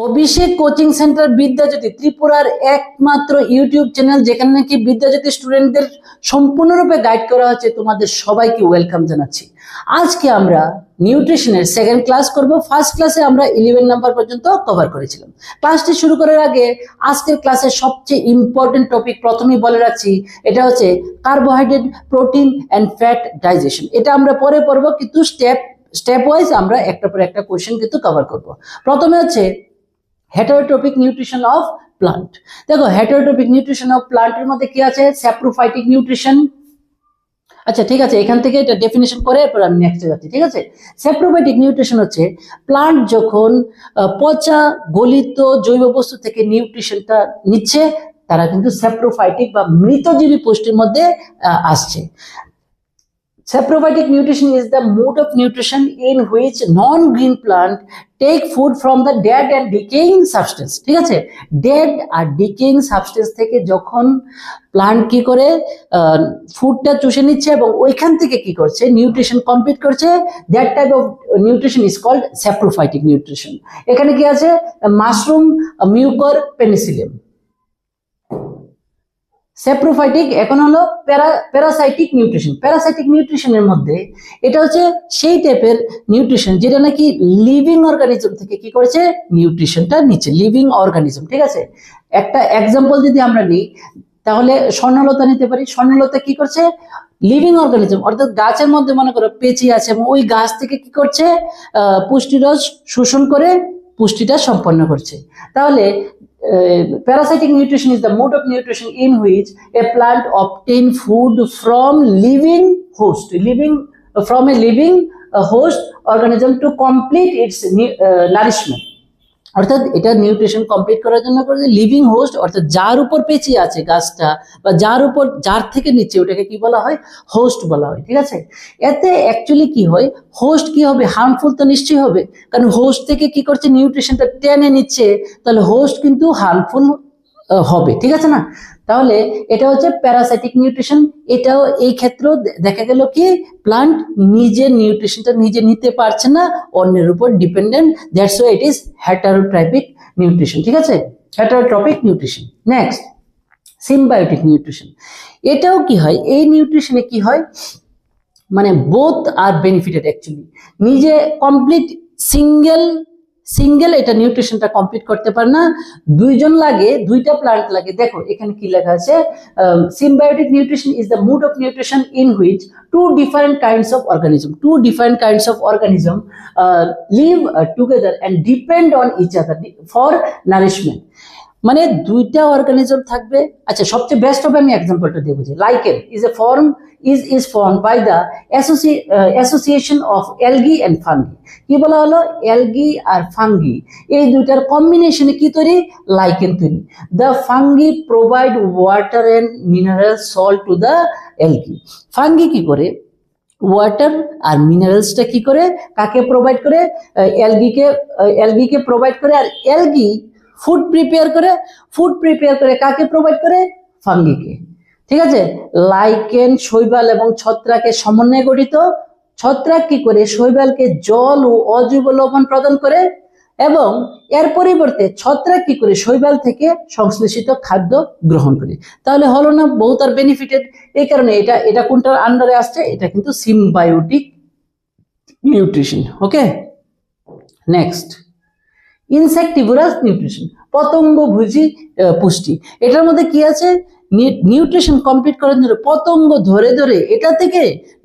অভিষেক coaching centre Vidyajyoti ত্রিপুরার একমাত্র YouTube channel যেখানে নাকি বিদ্যাজ্যোতি স্টুডেন্টদের সম্পূর্ণরূপে গাইড করা হচ্ছে। তোমাদের সবাইকে ওয়েলকাম জানাচ্ছি। আজকে আমরা নিউট্রিশনের সেকেন্ড ক্লাস করব। ফার্স্ট ক্লাসে আমরা 11 নাম্বার পর্যন্ত কভার করেছিলাম। ক্লাসটি শুরু করার আগে আজকের ক্লাসের সবচেয়ে ইম্পর্টেন্ট টপিক প্রথমেই বলে রাখছি, এটা হচ্ছে carbohydrate, protein and fat digestion. এটা আমরা পরে পড়ব, কিন্তু স্টেপ ওয়াইজ আমরা একটা পর একটা কোয়েশ্চেন কিন্তু কভার করব। প্রথমে হচ্ছে হেটারোট্রপিক নিউট্রিশন অফ প্লান্ট। দেখো, হেটারোট্রপিক নিউট্রিশন অফ প্লান্টের মধ্যে কি আছে? Saprophytic nutrition. আচ্ছা, ঠিক আছে, এখান থেকে এটা ডেফিনেশন করে এরপর আমি নেক্সটে যাচ্ছি। ঠিক আছে, স্যাপ্রোফাইটিক নিউট্রিশন হচ্ছে প্লান্ট যখন পচা গলিত জৈব বস্তু থেকে নিউট্রিশনটা নিচ্ছে, তারা কিন্তু স্যাপ্রোফাইটিক বা মৃতজীবী পুষ্টির মধ্যে আসছে। Saprophytic nutrition is the mode of nutrition in which non-green plant take food from the dead and decaying substance. ঠিক আছে, dead আর decaying substance থেকে যখন প্লান্ট কি করে ফুডটা চুষে নিচ্ছে এবং ওইখান থেকে কি করছে, নিউট্রিশন কমপ্লিট করছে, that type of nutrition is called saprophytic nutrition. এখানে কি আছে? Mushroom, mucor, Penicillium. স্যাপ্রোফাইটিক এখন হলো প্যারাসাইটিক নিউট্রিশন। প্যারাসাইটিক নিউট্রিশনের মধ্যে এটা হচ্ছে সেই টাইপের নিউট্রিশন যেটা নাকি লিভিং অর্গানিজম থেকে কি করছে, নিউট্রিশনটা নিচ্ছে, লিভিং অর্গানিজম। ঠিক আছে, একটা এক্সাম্পল যদি আমরা নিই তাহলে স্বর্ণলতা নিতে পারি। স্বর্ণলতা কি করছে? লিভিং অর্গানিজম, অর্থাৎ গাছের মধ্যে মনে করো পেঁচি আছে এবং ওই গাছ থেকে কি করছে, পুষ্টিরস শোষণ করে পুষ্টিটা সম্পন্ন করছে। তাহলে parasitic nutrition is the mode of nutrition in which a plant obtain food from from a living host organism to complete its nourishment. অর্থাৎ এটা নিউট্রিশন কমপ্লিট করার জন্য করে লিভিং হোস্ট, অর্থাৎ যার উপর পেঁচে আছে গাছটা বা যার থেকে নিচ্ছে ওটাকে কি বলা হয়? হোস্ট বলা হয়। ঠিক আছে, এতে অ্যাকচুয়ালি কি হয়, হোস্ট কি হবে? হার্মফুল তো নিশ্চয়ই হবে, কারণ হোস্ট থেকে কি করছে, নিউট্রিশনটা টেনে নিচ্ছে, তাহলে হোস্ট কিন্তু হার্মফুল হবে। ঠিক আছে না? তাহলে এটা হচ্ছে প্যারাসাইটিক নিউট্রিশন। এটাও এই ক্ষেত্রেও দেখা গেল কি প্লান্ট নিজের নিউট্রিশনটা নিজে নিতে পারছে না, অন্যের উপর dependent. That's why it is heterotrophic nutrition. ঠিক আছে, heterotrophic nutrition. Next, symbiotic nutrition. এটাও কি হয়, এই নিউট্রিশনে কি হয়, মানে বোথ আর বেনিফিটেড অ্যাকচুয়ালি। নিজে কমপ্লিট সিঙ্গেল এটা নিউট্রিশনটা কমপ্লিট করতে পারে না, দুইজন লাগে, দুইটা প্লান্ট লাগে। দেখো এখানে কি লেখা আছে, symbiotic nutrition is the mode of nutrition in which two different kinds of organism live together and depend on each other for nourishment. মানে দুইটা অর্গানিজম থাকবে। আচ্ছা, সবচেয়ে বেস্ট হবে আমি এক্সাম্পলটা দিয়ে বুঝি। Lichen is formed by the association of algae and fungi. কি বলা হলো? algae আর ফাঙ্গি, এই দুইটার কম্বিনেশনে কি তৈরি? লাইকেন তৈরি। The fungi provide water and mineral salt to the algae. Fungi কি করে? ওয়াটার আর মিনারেলসটা কি করে, কাকে প্রোভাইড করে? অ্যালগিকে প্রোভাইড করে। আর অ্যালগি ফুড প্রিপেয়ার করে কাকে প্রোভাইড করে? ফাঙ্গিকে। ঠিক আছে, লাইকেন শৈবাল এবং ছত্রাকের সমন্বয়ে গঠিত। ছত্রাক কি করে? শৈবালকে জল ও অজৈব লবণ প্রদান করে এবং এর পরিবর্তে ছত্রাক কি করে? শৈবাল থেকে সংশ্লেষিত খাদ্য গ্রহণ করে। তাহলে হলো না বহুত আর বেনিফিটেড। এই কারণে এটা কোনটার আন্ডারে আসছে? এটা কিন্তু সিম্বায়োটিক নিউট্রিশন। ওকে, নেক্সট, ইনসেক্টিভোরাস নিউট্রিশন, পতঙ্গভোজী পুষ্টি। এটার মধ্যে কি আছে? নিউট্রিশন কমপ্লিট করার জন্য পতঙ্গ ধরে ধরে এটা থেকে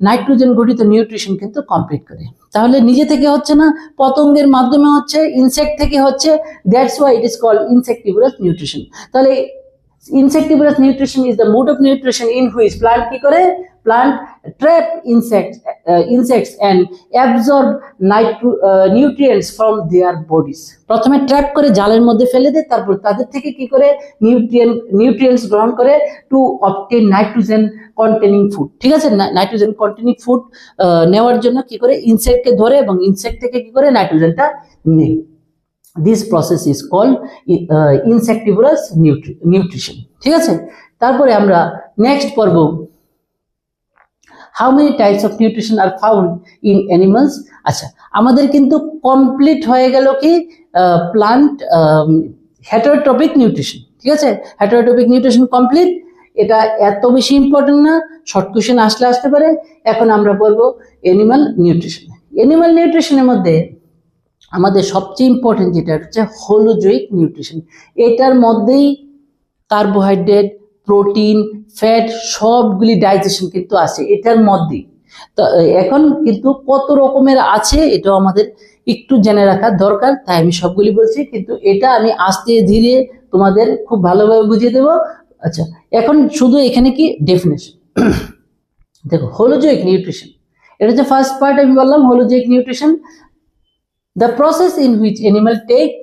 নাইট্রোজেন গঠিত নিউট্রিশন কিন্তু কমপ্লিট করে। তাহলে নিজে থেকে হচ্ছে না, পতঙ্গের মাধ্যমে হচ্ছে, ইনসেক্ট থেকে হচ্ছে। That's why it is called insectivorous nutrition. তাহলে insectivorous nutrition is the mode of nutrition in which plant কি করে? Plant trap insects and absorb nutrients from their bodies. প্রথমে ট্র্যাপ করে জালের মধ্যে ফেলে দেয়, তারপর তাদের থেকে কি করে? নিউট্রিয়েন্টস গ্রহণ করে to obtain nitrogen containing food. ঠিক আছে, নাইট্রোজেন কন্টেনিং ফুড নেওয়ার জন্য কি করে? ইনসেক্টকে ধরে এবং ইনসেক্ট থেকে কি করে? নাইট্রোজেনটা নেয়। This process is called insectivorous nutrition. ঠিক আছে, তারপরে আমরা নেক্সট পর্ব how many types of nutrition are found in animals. আচ্ছা, আমাদের কিন্তু কমপ্লিট হয়ে গেল কি প্লান্ট হেটারোট্রপিক নিউট্রিশন, ঠিক আছে, হেটারোট্রপিক নিউট্রিশন কমপ্লিট। এটা এত বেশি ইম্পর্টেন্ট না, শর্ট কোশ্চেন আসতে পারে। এখন আমরা বলবো অ্যানিমাল নিউট্রিশন। অ্যানিমাল নিউট্রিশনের মধ্যে আমাদের সবচেয়ে ইম্পর্টেন্ট যেটা হচ্ছে হোলোজোইক নিউট্রিশন। এটার মধ্যেই কার্বোহাইড্রেট, প্রোটিন, ফ্যাট সবগুলি ডাইজেশন কিন্তু আছে এটার মধ্যেই। তো এখন কিন্তু কত রকমের আছে এটাও আমাদের একটু জেনে রাখা দরকার, তাই আমি সবগুলি বলছি, কিন্তু এটা আমি আস্তে ধীরে তোমাদের খুব ভালোভাবে বুঝিয়ে দেবো। আচ্ছা, এখন শুধু এখানে কি ডেফিনেশন দেখো, হোলোজোইক নিউট্রিশন, এটা হচ্ছে ফার্স্ট পার্ট আমি বললাম holozoic nutrition, the process in which animal take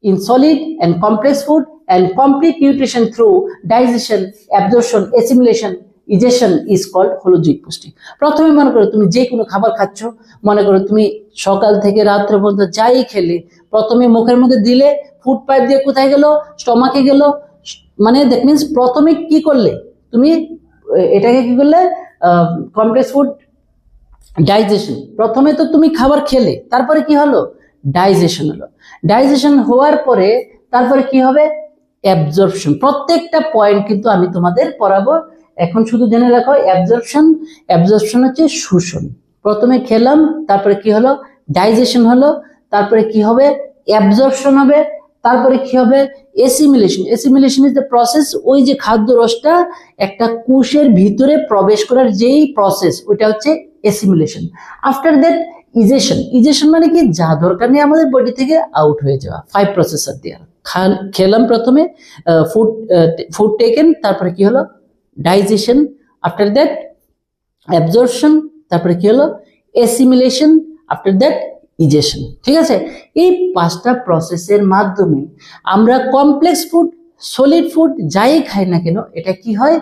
in solid and complex food and complete nutrition through digestion, absorption, assimilation, digestion is called holozoic পুষ্টি। প্রথমে মনে করো তুমি যে কোনো খাবার খাচ্ছ, মনে করো তুমি সকাল থেকে রাত্রে পর্যন্ত যাই খেলে, প্রথমে মুখের মধ্যে দিলে, ফুড পাইপ দিয়ে কোথায় গেল, স্টমাকে গেল, মানে দ্যাট মিনস প্রথমে কি করলে তুমি এটাকে কি করলে কমপ্লেক্স ফুড ডাইজেশন। প্রথমে তো তুমি খাবার খেলে, তারপরে কি হলো, ডাইজেশন হলো। ডাইজেশন হওয়ার পরে তারপরে কি হবে, অ্যাবজর্পশন। প্রত্যেকটা পয়েন্ট কিন্তু আমি তোমাদের পড়াবো, এখন শুধু জেনে রাখো অ্যাবজর্পশন। অ্যাবজর্পশন হচ্ছে শোষণ। প্রথমে খেলাম, তারপরে কি হলো, ডাইজেশন হলো, তারপরে কি হবে, অ্যাবজর্পশন হবে, তারপরে কি হবে, এসিমিলেশন। এসিমিলেশন ইজ দ্য প্রসেস, ওই যে খাদ্য রসটা একটা কোষের ভিতরে প্রবেশ করার যেই প্রসেস, ওইটা হচ্ছে এসিমিলেশন। After that ইজেশন। ইজেশন মানে কি, যা দরকার নেই আমাদের বডি থেকে আউট হয়ে যাওয়া। 5 প্রসেসর দেওয়া, খেলাম প্রথমে, ফুড টেকেন, তারপরে কি হলো, ডাইজেশন, আফটার দ্যাট অ্যাবজর্পশন, তারপরে কি হলো, এসিমিলেশন, আফটার দ্যাট ইজেশন। ঠিক আছে, এই 5টা প্রসেসের মাধ্যমে আমরা কমপ্লেক্স ফুড, সলিড ফুড যাই খাই না কেন, এটা কি হয়,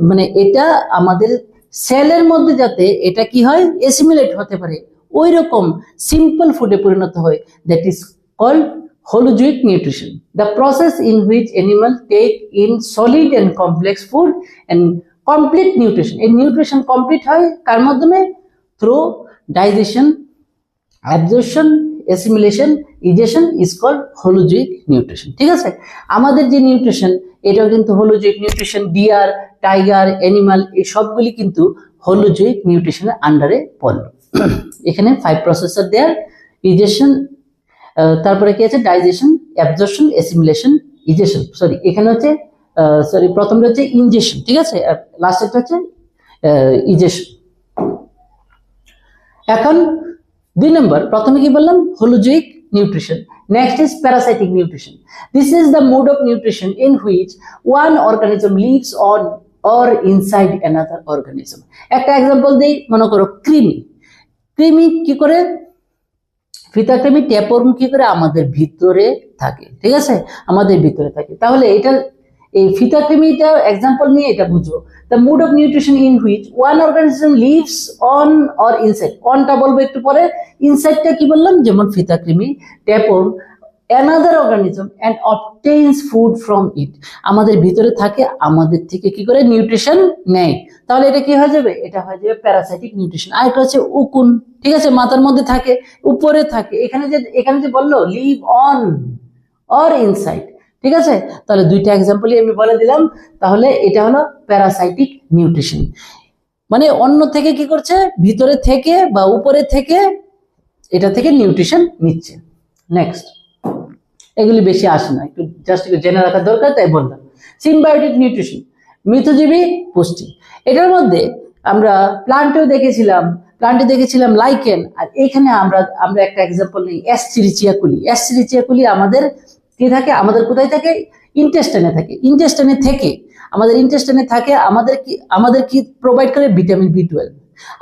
মানে এটা আমাদের সেলের মধ্যে যাতে এটা কি হয়, এসিমিলেট হতে পারে, ওই রকম সিম্পল ফুডে পরিণত হয়। That is called holozoic nutrition, the process in which animals take in solid and complex food and complete nutrition. এই নিউট্রিশন কমপ্লিট হয় কার মাধ্যমে, through digestion, absorption, assimilation, egestion is called holozoic nutrition. ঠিক আছে, আমাদের যে নিউট্রিশন এটাও কিন্তু holozoic nutrition. Deer, tiger, animal এই সবগুলি কিন্তু হোলোজোইক নিউট্রিশনের আন্ডারে পড়লো। এখানে 5 প্রসেসর দেয়ার, ইজেশন, তারপরে কি আছে, ডাইজেশন, অ্যাবজর্পশন, এসিমিলেশন, ইজেশন, সরি এখানে হচ্ছে প্রথমটা হচ্ছে ইনজেকশন, ঠিক আছে, লাস্টেরটা হচ্ছে ইজেশন। এখন 2 নম্বর, প্রথমে কি বললাম, holozoic nutrition. Next is parasitic nutrition. This is the mode of nutrition in which one organism lives on or inside another organism. একটা এক্সাম্পল দিই, মনে করো কৃমি। কৃমি কি করে, ফিতাকৃমি, ট্যাপওয়ার্ম কি করে আমাদের ভিতরে থাকে, ঠিক আছে, আমাদের ভিতরে থাকে। তাহলে এটা এই ফিতাকৃমিটা এক্সাম্পল নিয়ে এটা বুঝো। The mood of nutrition in which one organism lives on or inside, অনটা বলবো একটু পরে, ইনসাইডটা কি বললাম, যেমন ফিতাকৃমি, tapeworm, another organism and obtains food from it, আমাদের ভিতরে থাকে, আমাদের থেকে কি করে নিউট্রিশন নেয়। তাহলে এটা কি হয়ে যাবে, এটা হয়ে যাবে প্যারাসাইটিক নিউট্রিশন। আর একটা হচ্ছে উকুন, ঠিক আছে, মাথার মধ্যে থাকে, উপরে থাকে, এখানে যে বললো লিভ অন অর ইনসাইড, ঠিক আছে, তাহলে 2টা এক্সাম্পলই আমি বলে দিলাম। তাহলে এটা হলো প্যারাসাইটিক নিউট্রিশন, মানে অন্য থেকে কি করছে, ভিতরে থেকে বা উপরে থেকে এটা থেকে নিউট্রিশন নিচ্ছে। নেক্সট, এগুলি বেশি আসে না, একটু জাস্ট একটু জেনে রাখা দরকার, তাই বললাম। সিম্বায়োটিক নিউট্রিশন, মিথজীবী পুষ্টি। এটার মধ্যে আমরা প্লান্টেও দেখেছিলাম লাইকেন, আর এখানে আমরা একটা এক্সাম্পল নিই, এসচেরিচিয়া কোলি। এসচেরিচিয়া কোলি আমাদের কি থাকে, আমাদের কোথায় থাকে, ইন্টেস্টাইনে থাকে। ইন্টেস্টাইনে থেকে আমাদের কি প্রোভাইড করে, ভিটামিন B12,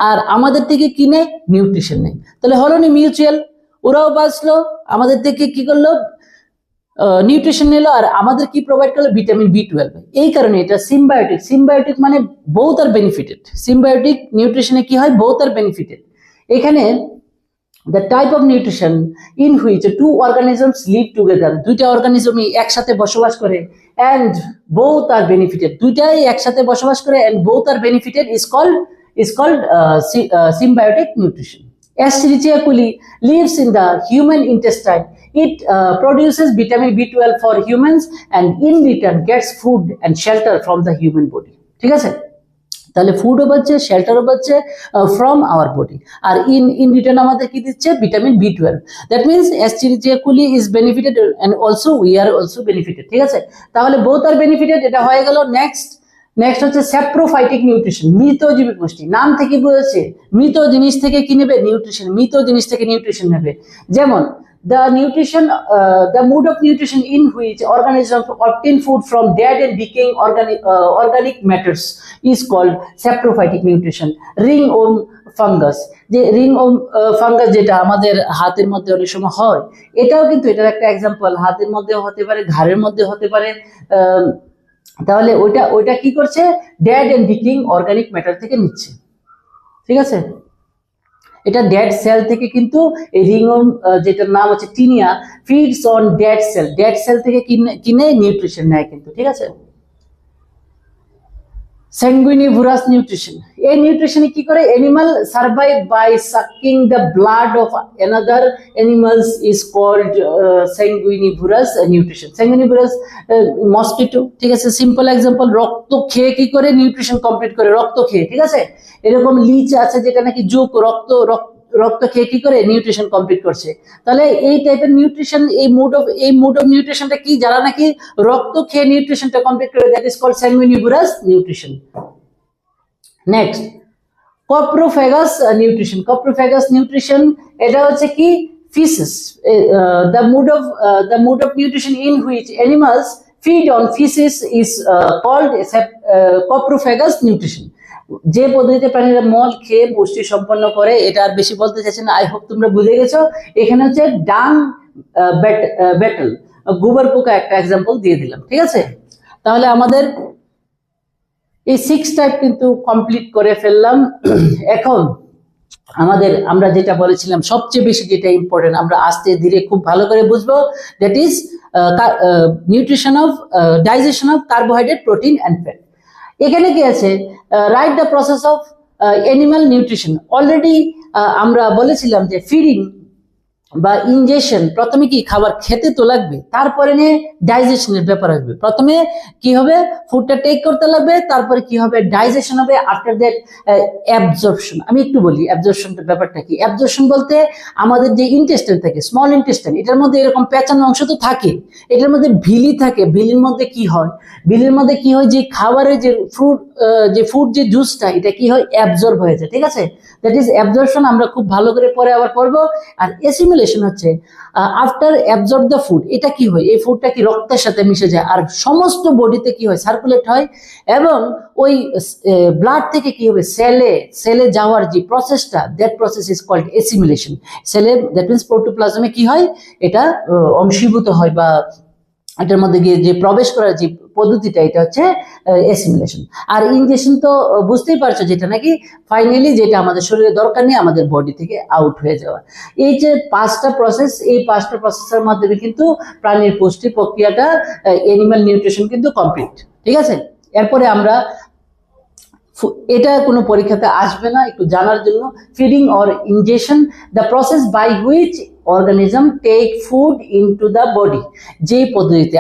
আর আমাদের থেকে কি নেয়, নিউট্রিশন নেয়। তাহলে হলো নি মিউচুয়াল, ওরাও বাঁচলো, আমাদের থেকে কি করলো, নিউট্রিশন নিল, আর আমাদের কি প্রোভাইড করলো, ভিটামিন B12। এই কারণে এটা সিম্বায়োটিক। সিম্বায়োটিক মানে বোথ আর বেনিফিটেড। সিম্বায়োটিক নিউট্রিশনে কি হয়, বোথ আর বেনিফিটেড। এখানে the type of nutrition in which 2 organisms live together, 2টা অর্গানিজমই একসাথে বসবাস করে, and both are benefited, 2টাই একসাথে বসবাস করে and both are benefited is called is called symbiotic nutrition. Escherichia coli lives in the human intestine. It produces vitamin B12 for humans and in return gets food and shelter from the human body. ঠিক আছে, তাহলে ফুডও পাচ্ছে, শেল্টারও পাচ্ছে from our body, আর in return আমাদের কি দিচ্ছে? Vitamin B12. That means Escherichia coli is benefited and also we are also benefited. ঠিক আছে, তাহলে বোথ আর বেনিফিটেড, এটা হয়ে গেল। নেক্সট হচ্ছে স্যাপ্রোফাইটিক নিউট্রিশন, মৃতজীবী পুষ্টি। নাম থেকে বুঝেছে মৃত জিনিস থেকে কি নেবে? নিউট্রিশন। মৃত জিনিস থেকে নিউট্রিশন নেবে। যেমন the mode of nutrition in which organisms obtain food from dead and decaying organic matters is called saprophytic nutrition. ringworm fungus, যে ringworm fungus যেটা আমাদের হাতের মধ্যে অনেক সময় হয়, এটাও কিন্তু এটার একটা এক্সাম্পল। হাতের মধ্যে হতে পারে, ঘাড়ের মধ্যে হতে পারে। তাহলে ওইটা কি করছে? Dead and decaying organic matter থেকে নিচ্ছে। ঠিক আছে, এটা ডেড সেল থেকে কিন্তু এই রিংওয়ার্ম যেটার নাম হচ্ছে tinea feeds on dead cell থেকে কিনে নিউট্রিশন নেয় কিন্তু। ঠিক আছে, sanguinivorous nutrition, এই নিউট্রিশনে কি করে? Animal survive by sucking the blood of another animals is called sanguinivorous nutrition. sanguinivorous mosquito. ঠিক আছে, সিম্পল এক্সাম্পল, রক্ত খেয়ে কি করে নিউট্রিশন কমপ্লিট করে? রক্ত খেয়ে। ঠিক আছে, এরকম লিচ আছে যেটা নাকি যোগ রক্ত খেয়ে কি করে নিউট্রিশন কমপ্লিট করছে। তাহলে এই টাইপের নিউট্রিশন, এই মোড অফ নিউট্রিশনটা কি? যারা নাকি রক্ত খেয়ে নিউট্রিশনটা কমপ্লিট করে, that is called sanguinivorous nutrition. Next, coprophagous nutrition. coprophagous nutrition এটা হচ্ছে কি? feces. The mode of nutrition in which animals feed on feces is called coprophagous nutrition. যে পদ্ধতিতে প্রাণীরা মল খেয়ে পুষ্টি সম্পন্ন করে, এটা আর বেশি বলতে চাইছি না। আই হোপ তোমরা বুঝে গেছো। এখানে হচ্ছে ডাং ব্যাটল, গোবর পোকা একটা এক্সাম্পল দিয়ে দিলাম। ঠিক আছে, তাহলে আমাদের এই 6 টাইপ কিন্তু কমপ্লিট করে ফেললাম। এখন আমরা যেটা বলেছিলাম সবচেয়ে বেশি যেটা ইম্পর্টেন্ট, আমরা আস্তে ধীরে খুব ভালো করে বুঝবো, that is nutrition of digestion of carbohydrate, protein and fat. এখানে কি আছে? Write the process of animal nutrition. Already আমরা বলেছিলাম যে ফিডিং বা ইনজেকশন, প্রথমে কি খাবার খেতে তো লাগবে, তারপরে নিয়ে ডাইজেশনের ব্যাপার আসবে। প্রথমে কি হবে? ফুডটা টেক করতে লাগবে, তারপরে কি হবে? ডাইজেশন হবে। After that absorption. আমি একটু বলি অ্যাবজর্পশনটার ব্যাপারটা কি। অ্যাবজর্পশন বলতে আমাদের যে ইন্টেস্টাইন থাকে, স্মল ইন্টেস্টাইন, এটার মধ্যে এরকম পেঁচানো অংশ তো থাকে, এটার মধ্যে ভিলি থাকে। ভিলির মধ্যে কি হয়? ভিলির মধ্যে কি হয়? যে খাবারের যে ফুড যে জুসটা, এটা কি হয়? অ্যাবজর্ব হয়ে যায়। ঠিক আছে, দ্যাট ইজ অ্যাবজর্পশন। আমরা খুব ভালো করে পরে আবার পড়বো। আর এসিমিলেশন হচ্ছে আফটার অ্যাবজর্ব দ্য ফুড। এটা কি হয়? এই ফুডটা কি রক্তের সাথে মিশে যায় আর সমস্ত বডিতে কি হয়? সার্কুলেট হয়, এবং ওই ব্লাড থেকে কি হবে? সেলে যাওয়ার যে প্রসেসটা, দ্যাট প্রসেস ইজ কল্ড এসিমিলেশন। সেলে, দ্যাট মিনস প্রোটোপ্লাজমে কি হয়? এটা অংশীভূত হয়, বা এটার মধ্যে গিয়ে যে প্রবেশ করার যে পদ্ধতিটা, এটা হচ্ছে অ্যাসিমিলেশন। আর ইনজেকশন তো বুঝতেই পারছো, যেটা নাকি ফাইনালি যেটা আমাদের শরীরে দরকার নেই, আমাদের বডি থেকে আউট হয়ে যাওয়া। এই যে 5টা প্রসেস, এই 5টা প্রসেসের মাধ্যমে কিন্তু প্রাণীর পুষ্টি প্রক্রিয়াটা, অ্যানিমাল নিউট্রিশন কিন্তু কমপ্লিট। ঠিক আছে, এরপরে আমরা, এটা কোনো পরীক্ষাতে আসবে না, একটু জানার জন্য, feeding or ingestion, the process by which organism take food into the body. যে পদ্ধতিতে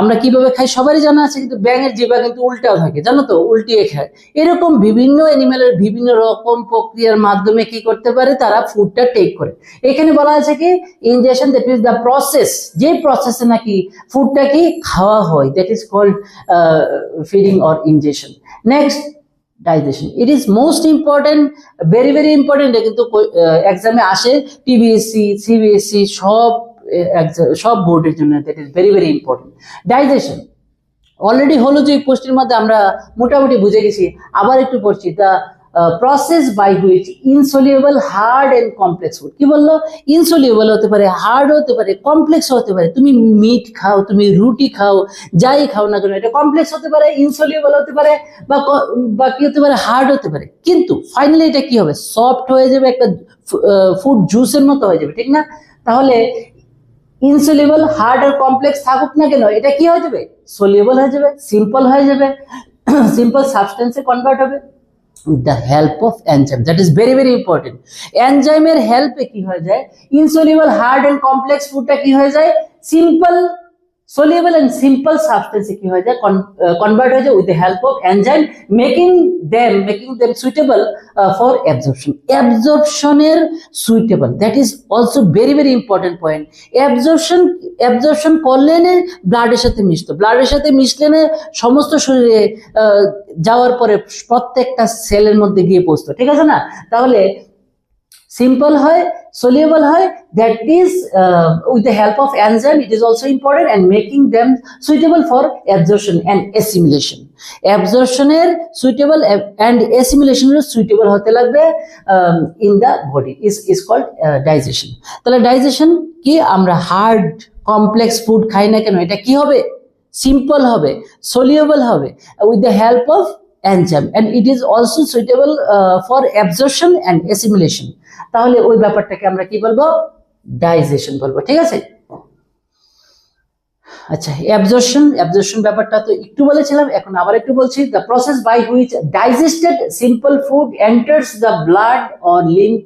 আমরা কিভাবে খাই সবারই জানা আছে, কিন্তু ব্যাঙের জিহ্বা কিন্তু উল্টাও থাকে, জানো তো, উল্টিয়ে খায়। এরকম বিভিন্ন অ্যানিমেলের বিভিন্ন রকম প্রক্রিয়ার মাধ্যমে কি করতে পারে? তারা ফুডটা টেক করে। এখানে বলা আছে কি? Ingestion, that is the process, যে প্রসেসে নাকি ফুডটা কি খাওয়া হয়, that is called feeding or ingestion. Next, digestion. It is most important, very very important. কিন্তু এক্সামে আসে, টিবিএসসি, সিবিএসসি, সব বোর্ডের জন্য that is very very important. Digestion already হলো যে পোস্টের মধ্যে আমরা মোটামুটি বুঝে গেছি, আবার একটু পড়ছি। The process by which insoluble, hard and complex food. কি বললো? ইনসলিউবল হতে পারে, হার্ড হতে পারে, কমপ্লেক্স হতে পারে। তুমি মিট খাও, তুমি রুটি খাও, যাই খাও না কেন, এটা কমপ্লেক্স হতে পারে, ইনসলিউবল হতে পারে, বা কি হতে পারে? হার্ড হতে পারে। কিন্তু ফাইনালি এটা কি হবে? সফট হয়ে যাবে, একটা ফুড জুসের মতো হয়ে যাবে। ঠিক না? তাহলে ইনসলিউবল, হার্ড আর কমপ্লেক্স থাকুক না কেন, এটা কি হয়ে যাবে? সলিউবল হয়ে যাবে, সিম্পল হয়ে যাবে। সিম্পল সাবস্টেন্সে কনভার্ট হবে with the help of enzyme. That is very very important. এনজাইমের হেল্পে কি হয়ে যায়, ইনসলিউবল হার্ড এন্ড কমপ্লেক্স ফুডটা কি হয়ে যায়, simple soluble and simple substance কি হয়ে যায়, কনভার্ট হয়ে যায় with the help of enzyme, making them suitable for absorption. Absorptionের suitable, that is also very very important point. absorption করলেনে ব্লাডের সাথে মিশতো, ব্লাডের সাথে মিশলেনে সমস্ত শরীরে যাওয়ার পরে প্রত্যেকটা সেলের মধ্যে গিয়ে পৌঁছতো, ঠিক আছে না? তাহলে simple হয়, soluble হয়, that is with the help of enzyme it is also important, and making them suitable for absorption and assimilation. Absorption এর suitable and assimilation এর suitable হতে লাগবে in the body is called digestion. তাহলে digestion কি, আমরা hard complex food খাই না কেন, এটা কি হবে, সিম্পল হবে, soluble হবে with the help of enzyme, and it is also suitable for absorption and assimilation. তাহলে ওই ব্যাপারটাকে আমরা কি বলবো, ডাইজেশন বলবো, ঠিক আছে? আচ্ছা, অ্যাবজর্পশন ব্যাপারটা তো একটু বলেছিলাম, এখন আবার একটু বলছি। The process by which digested simple food enters the blood or lymph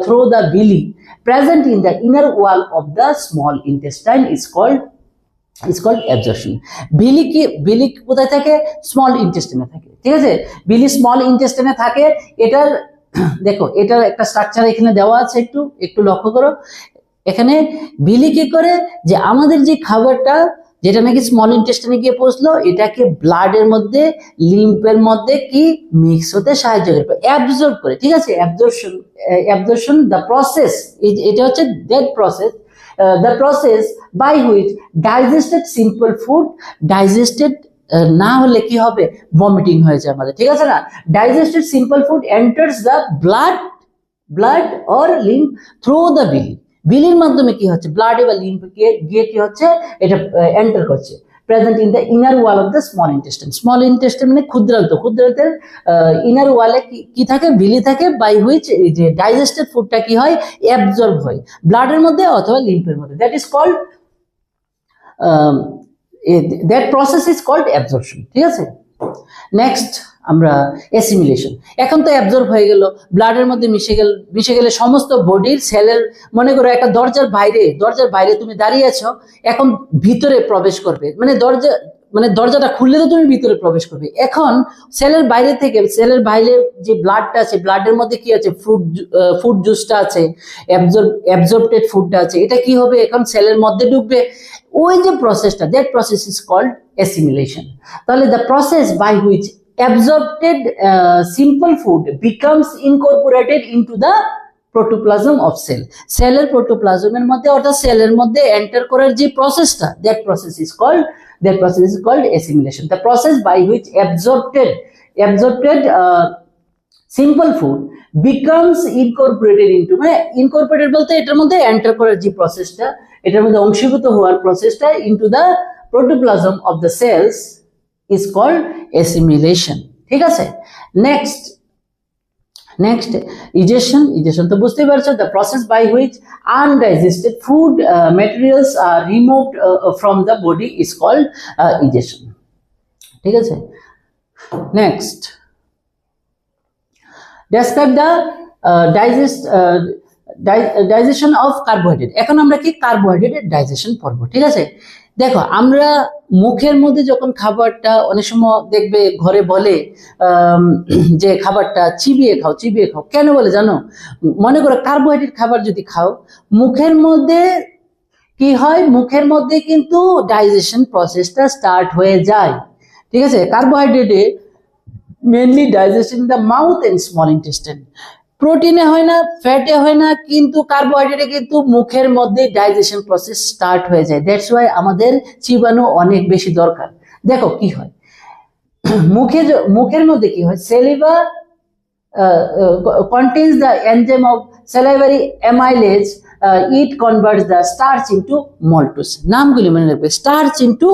through the villi present in the inner wall of the small intestine is called absorption. বিলি কোথায় থাকে, স্মল ইন্টেস্টাইনে থাকে, ঠিক আছে? বিলি স্মল ইন্টেস্টাইনে থাকে। এটার দেখো, এটার একটা স্ট্রাকচার এখানে দেওয়া আছে, একটু লক্ষ্য করো। এখানে বিলি কি করে, যে আমাদের যে খাবারটা যেটা নাকি স্মল ইন্টেস্টাইনে গিয়ে পৌঁছলো, এটাকে ব্লাডের মধ্যে লিম্ফের মধ্যে কি মিক্স হতে সাহায্য করে, অ্যাবজর্ব করে, ঠিক আছে? অ্যাবজর্পশন দ্য প্রসেস, এটা হচ্ছে that process, the process by which digested simple food digested না হলে কি হবে, ভমিটিং হয়ে যায় আমাদের, ঠিক আছে না? digested simple food enters the blood or lymph through the বিলির মাধ্যমে কি হচ্ছে, ব্লাডে বা লিম্ফে গিয়ে কি হচ্ছে, এটা এন্টার করছে, present in the inner wall of the small intestine মানে ক্ষুদ্রান্তের ইনার ওয়ালে কি থাকে, বিলি থাকে, বাই হুইচ যে ডাইজেস্টেড ফুডটা কি হয়, অ্যাবজর্ব হয় ব্লাডের মধ্যে অথবা লিম্ফের মধ্যে, that is called that process is called absorption, ঠিক আছে? নেক্সট আমরা অ্যাসিমিলেশন। এখন তো অ্যাবজর্ব হয়ে গেল, ব্লাডের মধ্যে মিশে গেলে সমস্ত বডির সেলের, মনে করো একটা দরজার বাইরে তুমি দাঁড়িয়ে আছো, এখন ভিতরে প্রবেশ করবে, মানে দরজাটা খুললে তো তুমি ভিতরে প্রবেশ করবে। এখন সেলের বাইরে যে ব্লাডটা আছে, ব্লাডের মধ্যে কি আছে, ফুড জুসটা আছে, অ্যাবজর্বটেড ফুডটা আছে, এটা কি হবে, এখন সেলের মধ্যে ঢুকবে। ওই যে প্রসেসটা, that process is called assimilation. তাহলে the process by which absorbed simple food becomes incorporated into the protoplasm of cell. সেলের প্রোটোপ্লাজমের মধ্যে অর্থাৎ সেলের মধ্যে এন্টার করার যে প্রসেসটা, that process is called assimilation. The process by which absorbed simple food becomes incorporated into, মানে incorporated বলতে এটার মধ্যে এন্টার করার যে প্রসেসটা, এটার মধ্যে অংশীভূত হওয়ার প্রসেসটা into the protoplasm of the cells is called assimilation, ঠিক আছে? নেক্সট ইজেশন তো বুঝতেই পারছো, the process by which undigested food materials are removed from the body is called egestion, ঠিক আছে? Next describe the digestion of carbohydrate. এখন আমরা কি কার্বোহাইড্রেটের ডাইজেশন পড়বো, ঠিক আছে? দেখো, আমরা মুখের মধ্যে যখন খাবারটা, অনেক সময় দেখবে ঘরে বলে যে খাবারটা চিবিয়ে খাও, কেন বলে জানো? মনে করো কার্বোহাইড্রেট খাবার যদি খাও, মুখের মধ্যে কি হয়, মুখের মধ্যে কিন্তু ডাইজেশন প্রসেসটা স্টার্ট হয়ে যায়, ঠিক আছে? কার্বোহাইড্রেটে mainly digestion in the mouth and small intestine, প্রোটিনে হয় না, ফ্যাটে হয় না, কিন্তু কার্বোহাইড্রেটে কিন্তু মুখের মধ্যে ডাইজেশন প্রসেস স্টার্ট হয়ে যায়। দ্যাটস ওয়াই আমাদের চিবানো অনেক বেশি দরকার। দেখো কি হয়, মুখের মধ্যে কি হয়, সেলিভা contains the enzyme of salivary amylase. It converts the starch into maltose. নামগুলি মনে রাখবে, starch into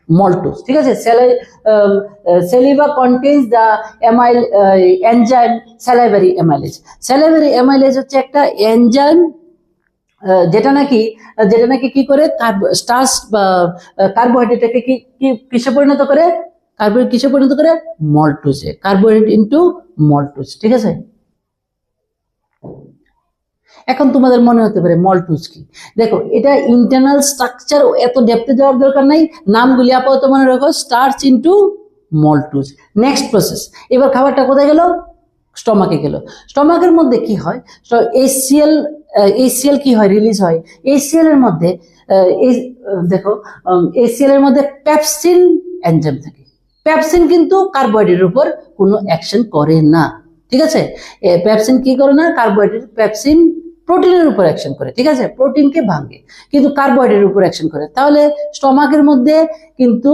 maltose, ঠিক আছে? saliva contains the enzyme salivary amylase হচ্ছে একটা এনজাইম যেটা নাকি কি করে স্টার্চ বা কার্বোহাইড্রেটকে কিসে পরিণত করে, কার্বোহাইড্রেট কিসে পরিণত করে? মল্টুজে। কার্বোহাইড্রেট ইনটু মল্টুজ, ঠিক আছে। এখন তোমাদের মনে হতে পারে মল্টুজ কি? দেখো, এটা ইন্টারনাল স্ট্রাকচার এত ডেপথে যাওয়ার দরকার নাই, নামগুলি আপাতত মনে রাখো, স্টার্চ ইনটু মল্টুজ। নেক্সট প্রসেস, এবার খাবারটা কোথায় গেল? স্টমাকে গেল। স্টমাকের মধ্যে কি হয়? এইচসিএল কি হয়? রিলিজ হয়। এইচসিএল এর মধ্যে দেখো, এইচসিএল এর মধ্যে পেপসিন এনজাইম থাকে। পেপসিন কিন্তু কার্বোহাইড্রেটের উপর কোনো অ্যাকশন করে না, ঠিক আছে। পেপসিন কি করে না? কার্বোহাইড্রেট, পেপসিন প্রোটিনের উপর অ্যাকশন করে, ঠিক আছে, প্রোটিনকে ভাঙে, কিন্তু কার্বোহাইড্রেটের উপর অ্যাকশন করে। তাহলে স্টমাকের মধ্যে কিন্তু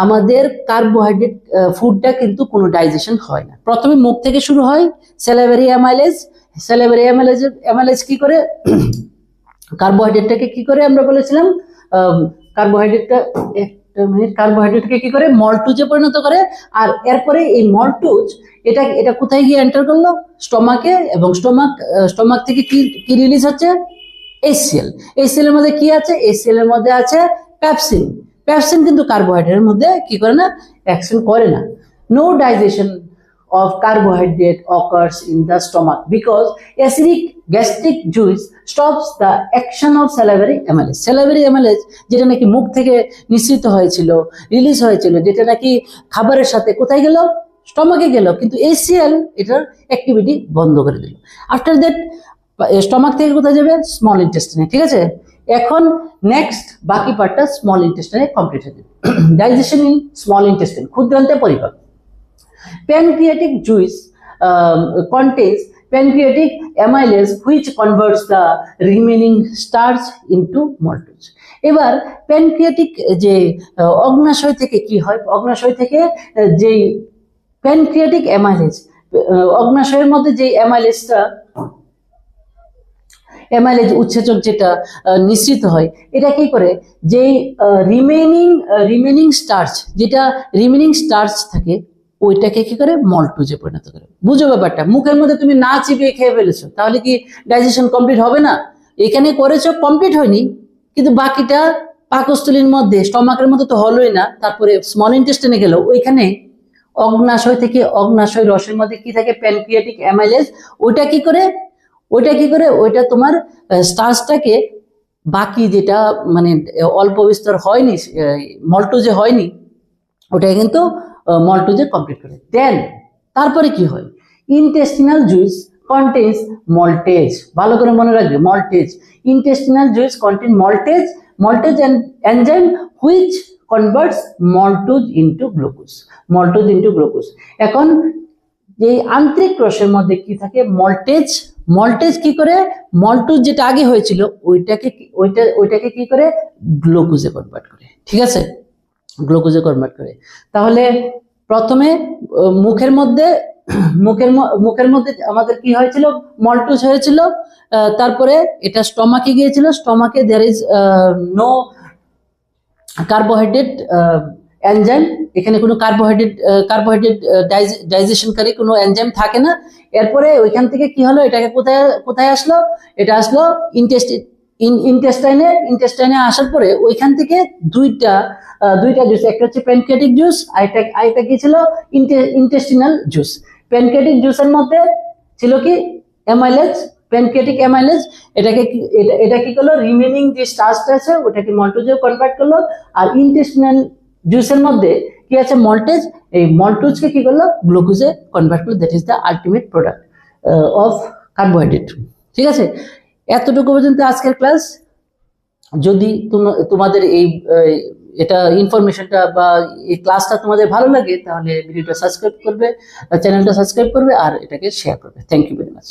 আমাদের কার্বোহাইড্রেট ফুডটা কিন্তু কোনো ডাইজেশন হয় না। প্রথমে মুখ থেকে শুরু হয়, স্যালাইভারি অ্যামাইলেজ। স্যালাইভারি অ্যামাইলেজ কি করে? কার্বোহাইড্রেটটাকে কি করে? আমরা বলেছিলাম কার্বোহাইড্রেটকে কি করে? মল্টুজে পরিণত করে। আর এরপরে এই মল্টুজ এটা কোথায় গিয়ে এন্টার করলো? স্টমাকে। এবং স্টমাক থেকে কি রিলিজ হচ্ছে? এইচসিএল। এইচসিএল এর মধ্যে কি আছে? এইচসিএল এর মধ্যে আছে পেপসিন। পেপসিন কিন্তু কার্বোহাইড্রেটের মধ্যে কি করে না? অ্যাকশন করে না। No digestion of carbohydrate occurs in the stomach because acidic gastric juice stops the action of salivary amylase. Salivary amylase যেটা নাকি মুখ থেকে নিঃসৃত হয়েছিল, রিলিজ হয়েছিল, যেটা নাকি খাবারের সাথে কোথায় গেল? স্টমাকে গেল, কিন্তু এইচসিএল এটার অ্যাক্টিভিটি বন্ধ করে দিল। আফটার দ্যাট স্টমাক থেকে কোথায় যাবে? স্মল ইন্টেস্টাইনে, ঠিক আছে। এখন নেক্সট বাকি পার্টটা স্মল ইন্টেস্টাইনে কমপ্লিট হয়ে যাবে। ডাইজেশন ইন স্মল ইন্টেস্টাইন, ক্ষুদ্রান্তে পরিপাক। Pancreatic juice contains pancreatic amylase which converts the remaining starch into maltose. এবার প্যানক্রিয়াটিক যে অগ্নাশয় থেকে কি হয়? অগ্নাশয় থেকে যে প্যানক্রিয়াটিক অ্যামাইলেজ, অগ্নাশয়ের মধ্যে যে অ্যামাইলেজ উৎসেচক যেটা নিঃসৃত হয়, এটা কি করে? যে রিমেনিং স্টার্চ, যেটা রিমেনিং স্টার্চ থাকে, ওইটাকে কি করে? মল্টুজে পরিণত করে। বুঝো ব্যাপারটা? মুখের মধ্যে তুমি না চিবিয়ে খেয়ে ফেলেছো, তাহলে কি ডাইজেশন কমপ্লিট হবে না? এখানে করেছো, কমপ্লিট হয়নি, কিন্তু বাকিটা পাকস্থলীর মধ্যে, স্টমাকের মধ্যে তো হলোই না। তারপরে স্মল ইন্টেস্টাইনে গেল, ওইখানে অগ্নাশয় থেকে, অগ্নাশয় রসের মধ্যে কি থাকে? Pancreatic amylase. ওইটা কি করে? ওইটা তোমার স্টার্চটাকে, বাকি যেটা মানে অল্প বিস্তর হয়নি, মল্টুজে হয়নি, ওটা কিন্তু মল্টুজে কমপ্লিট করে দেন। তারপরে কি হয়? Intestinal juice contains maltase. ভালো করে মনে রাখবে, maltase. Intestinal juice contain maltase enzyme which converts maltose into glucose. এখন এই আন্তরিক রসের মধ্যে কি থাকে? মল্টেজ কি করে? মল্টুজ যেটা আগে হয়েছিল ওইটাকে কি করে? গ্লুকোজে কনভার্ট করে, ঠিক আছে, গ্লুকোজে কনভার্ট করে। তাহলে প্রথমে মুখের মধ্যে আমাদের কি হয়েছিল? মল্টুজ হয়েছিল। তারপরে এটা স্টমাকে গিয়েছিল। স্টমাকে there is no carbohydrate enzyme. এখানে কোনো কার্বোহাইড্রেট ডাইজেশনকারী কোনো এনজাইম থাকে না। এরপরে ওইখান থেকে কি হলো? এটাকে কোথায় আসলো? এটা আসলো ইন্টেস্টাইনে আসার পরে ওইখান থেকে দুইটা জুস, একটা হচ্ছে প্যানক্রিয়াটিক জুস, আরেকটা কি ছিল? Intestinal juice. প্যানক্রিয়াটিক জুসের মধ্যে ছিল কি? Amylase, pancreatic amylase. এটা কি করলো? রিমেনিং যে স্টার্চটা আছে ওটাকে মল্টুজে কনভার্ট করলো। আর ইন্টেস্টিনাল জুসের মধ্যে কি আছে? মল্টেজ। এই মল্টুজকে কি করলো? গ্লুকোজে কনভার্ট করলো। That is the ultimate product of carbohydrate, ঠিক আছে। এতটুকু পর্যন্ত আজকের ক্লাস। যদি তোমাদের এটা ইনফরমেশনটা বা এই ক্লাসটা তোমাদের ভালো লাগে, তাহলে ভিডিওটা সাবস্ক্রাইব করবে, চ্যানেলটা সাবস্ক্রাইব করবে, আর এটাকে শেয়ার করবে। Thank you very much.